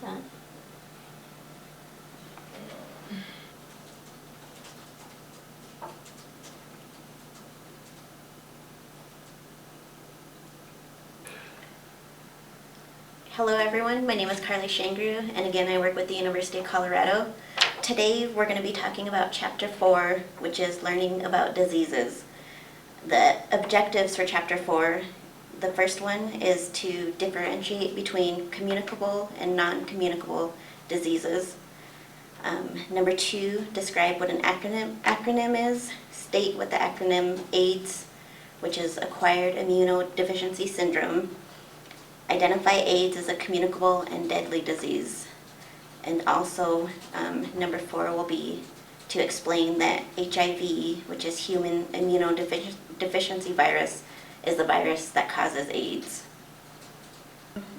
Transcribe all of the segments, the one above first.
that. Hello everyone, my name is Carly Shangru, and again I work with the University of Colorado. Today we're going to be talking about Chapter 4, which is learning about diseases. The objectives for Chapter 4, the first one is to differentiate between communicable and non-communicable diseases. Number 2, describe what an acronym is, state what the acronym AIDS, which is Acquired Immunodeficiency Syndrome. Identify AIDS as a communicable and deadly disease. And also, number 4 will be to explain that HIV, which is human immunodeficiency virus, is the virus that causes AIDS.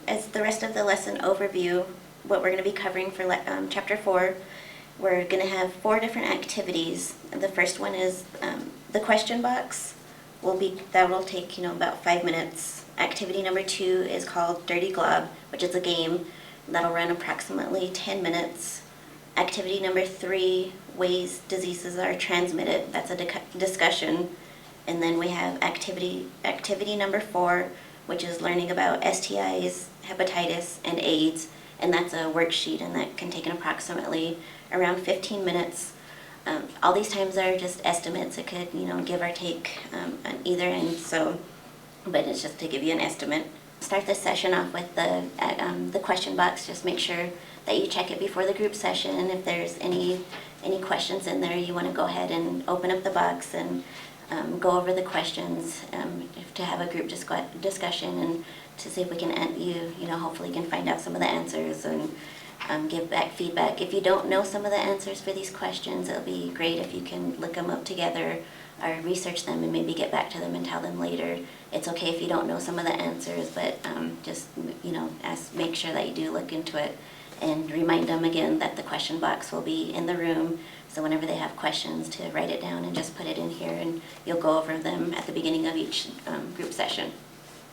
As the rest of the lesson overview, what we're going to be covering for Chapter 4, we're going to have 4 different activities. The first one is the question box. That will take about 5 minutes. Activity number 2 is called Dirty Glob, which is a game that'll run approximately 10 minutes. Activity number 3, ways diseases are transmitted. That's a discussion. And then we have activity number 4, which is learning about STIs, hepatitis, and AIDS. And that's a worksheet, and that can take approximately around 15 minutes. All these times are just estimates. It could, give or take on either end. But it's just to give you an estimate. Start this session off with the question box. Just make sure that you check it before the group session. If there's any questions in there, you want to go ahead and open up the box and go over the questions to have a group discussion and to see if we can, hopefully can find out some of the answers and give back feedback. If you don't know some of the answers for these questions, it'll be great if you can look them up together or research them and maybe get back to them and tell them later. It's okay if you don't know some of the answers, but just make sure that you do look into it and remind them again that the question box will be in the room, so whenever they have questions to write it down and just put it in here, and you'll go over them at the beginning of each group session.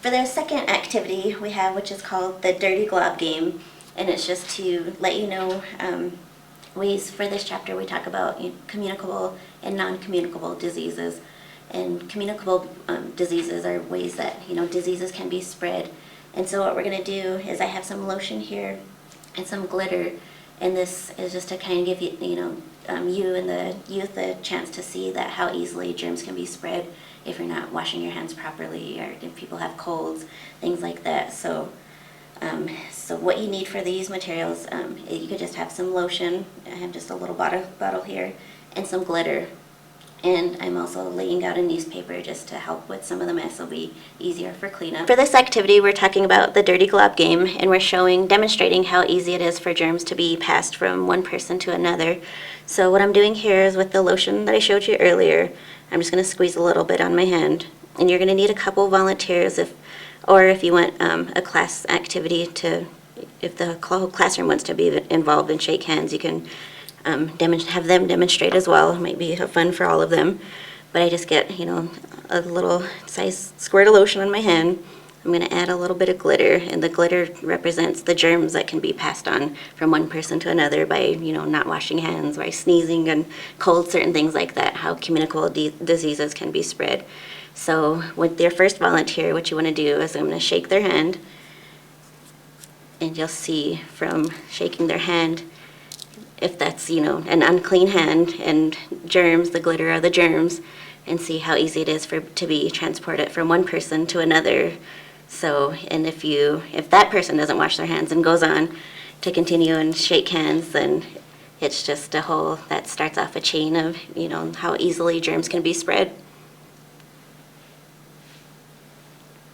For the second activity we have, which is called the Dirty Glob game, and it's just to let you know ways. For this chapter we talk about communicable and non-communicable diseases. And communicable diseases are ways that diseases can be spread. And so what we're going to do is I have some lotion here and some glitter, and this is just to kind of give you you and the youth a chance to see that how easily germs can be spread if you're not washing your hands properly, or if people have colds, things like that. So what you need for these materials, you could just have some lotion. I have just a little bottle here, and some glitter. And I'm also laying out a newspaper just to help with some of the mess. It'll be easier for cleanup. For this activity, we're talking about the Dirty Glob game, and we're demonstrating how easy it is for germs to be passed from one person to another. So what I'm doing here is with the lotion that I showed you earlier, I'm just going to squeeze a little bit on my hand. And you're going to need a couple volunteers if you want a class activity if the whole classroom wants to be involved and shake hands, you can have them demonstrate as well. It might be fun for all of them. But I just get, a little size squirt of lotion on my hand. I'm going to add a little bit of glitter, and the glitter represents the germs that can be passed on from one person to another by, not washing hands, by sneezing and cold, certain things like that, how communicable diseases can be spread. So with your first volunteer, what you want to do is I'm going to shake their hand, and you'll see from shaking their hand if that's, an unclean hand, and germs, the glitter are the germs, and see how easy it is to be transported from one person to another. So, and if that person doesn't wash their hands and goes on to continue and shake hands, then it's just that starts off a chain of, how easily germs can be spread.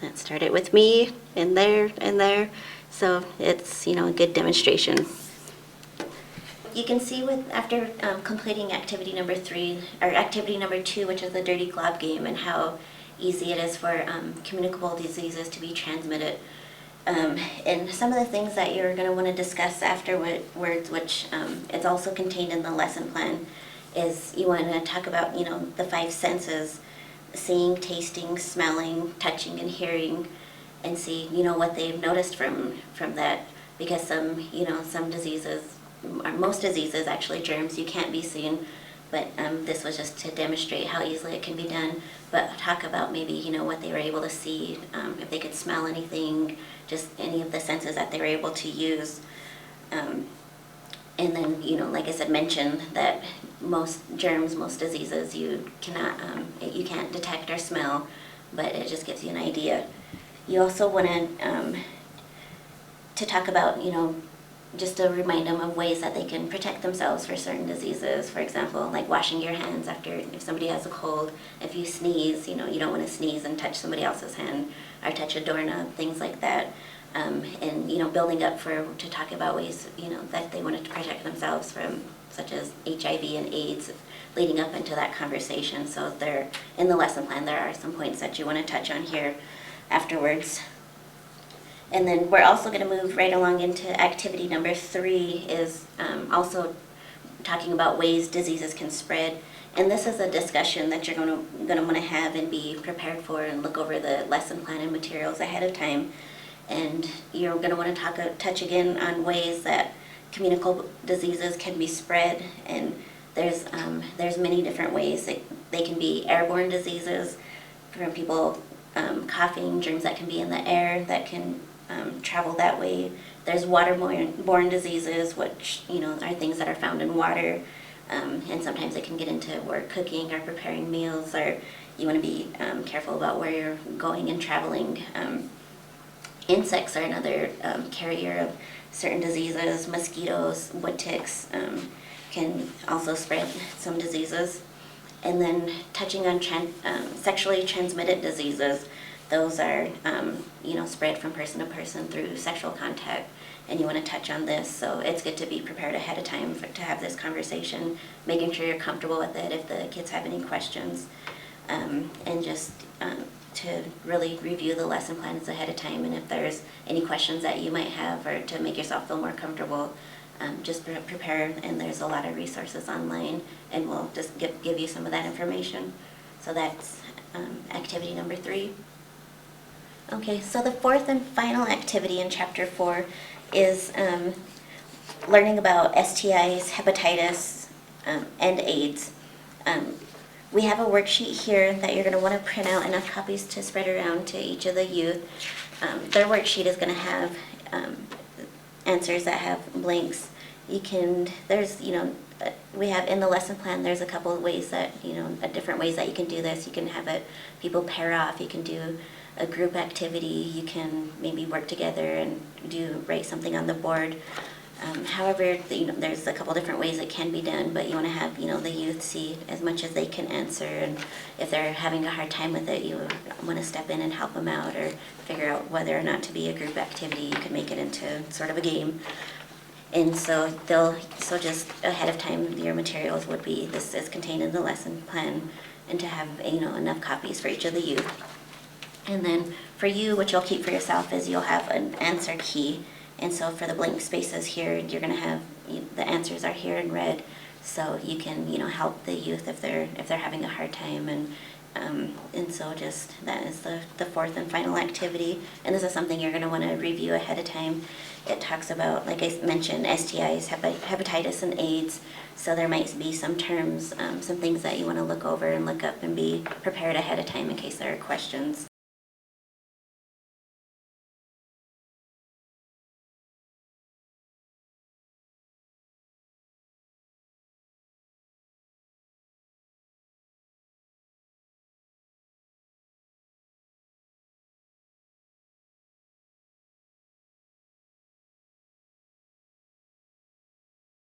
That started with me, and there, so it's, a good demonstration. You can see after completing activity number 3, or activity number 2, which is the Dirty Glob game, and how easy it is for communicable diseases to be transmitted. And some of the things that you're going to want to discuss afterwards, which is also contained in the lesson plan, is you want to talk about, the 5 senses: seeing, tasting, smelling, touching, and hearing, and see, what they've noticed from that. because some diseases, or most diseases actually, germs, you can't be seen. But this was just to demonstrate how easily it can be done, but talk about maybe, what they were able to see, if they could smell anything, just any of the senses that they were able to use. And then, like I said, mention that most germs, most diseases, you can't detect or smell, but it just gives you an idea. You also want to talk about, just to remind them of ways that they can protect themselves for certain diseases. For example, like washing your hands if somebody has a cold. If you sneeze, you don't want to sneeze and touch somebody else's hand or touch a doorknob, things like that. And building up to talk about ways that they wanted to protect themselves from, such as HIV and AIDS, leading up into that conversation. So in the lesson plan there are some points that you want to touch on here afterwards. And then we're also going to move right along into activity number 3, is also talking about ways diseases can spread. And this is a discussion that you're going to want to have and be prepared for, and look over the lesson plan and materials ahead of time. And you're going to want to touch again on ways that communicable diseases can be spread. And there's many different ways. They can be airborne diseases from people coughing, germs that can be in the air that can travel that way. There's waterborne diseases, which are things that are found in water, and sometimes it can get into where cooking or preparing meals, or you want to be careful about where you're going and traveling. Insects are another carrier of certain diseases. Mosquitoes, wood ticks can also spread some diseases. And then touching on sexually transmitted diseases. Those are, spread from person to person through sexual contact, and you want to touch on this. So it's good to be prepared ahead of time to have this conversation, making sure you're comfortable with it if the kids have any questions, and just to really review the lesson plans ahead of time, and if there's any questions that you might have, or to make yourself feel more comfortable, just prepare, and there's a lot of resources online, and we'll just give you some of that information. So that's activity number 3. Okay, so the 4th and final activity in Chapter 4 is learning about STIs, hepatitis, and AIDS. We have a worksheet here that you're going to want to print out enough copies to spread around to each of the youth. Their worksheet is going to have answers that have blanks. We have in the lesson plan, there's a couple of ways that, different ways that you can do this. You can have people pair off. You can do a group activity. You can maybe work together and write something on the board. However, there's a couple different ways it can be done, but you want to have, the youth see as much as they can answer, and if they're having a hard time with it, you want to step in and help them out, or figure out whether or not to be a group activity. You can make it into sort of a game. And so just ahead of time, your materials would be, this is contained in the lesson plan, and to have, enough copies for each of the youth. And then for you, what you'll keep for yourself is you'll have an answer key. And so for the blank spaces here, you're going to have, the answers are here in red, so you can, help the youth if they're having a hard time. And so just, that is the 4th and final activity. And this is something you're going to want to review ahead of time. It talks about, like I mentioned, STIs, hepatitis, and AIDS. So there might be some terms, some things that you want to look over and look up and be prepared ahead of time in case there are questions.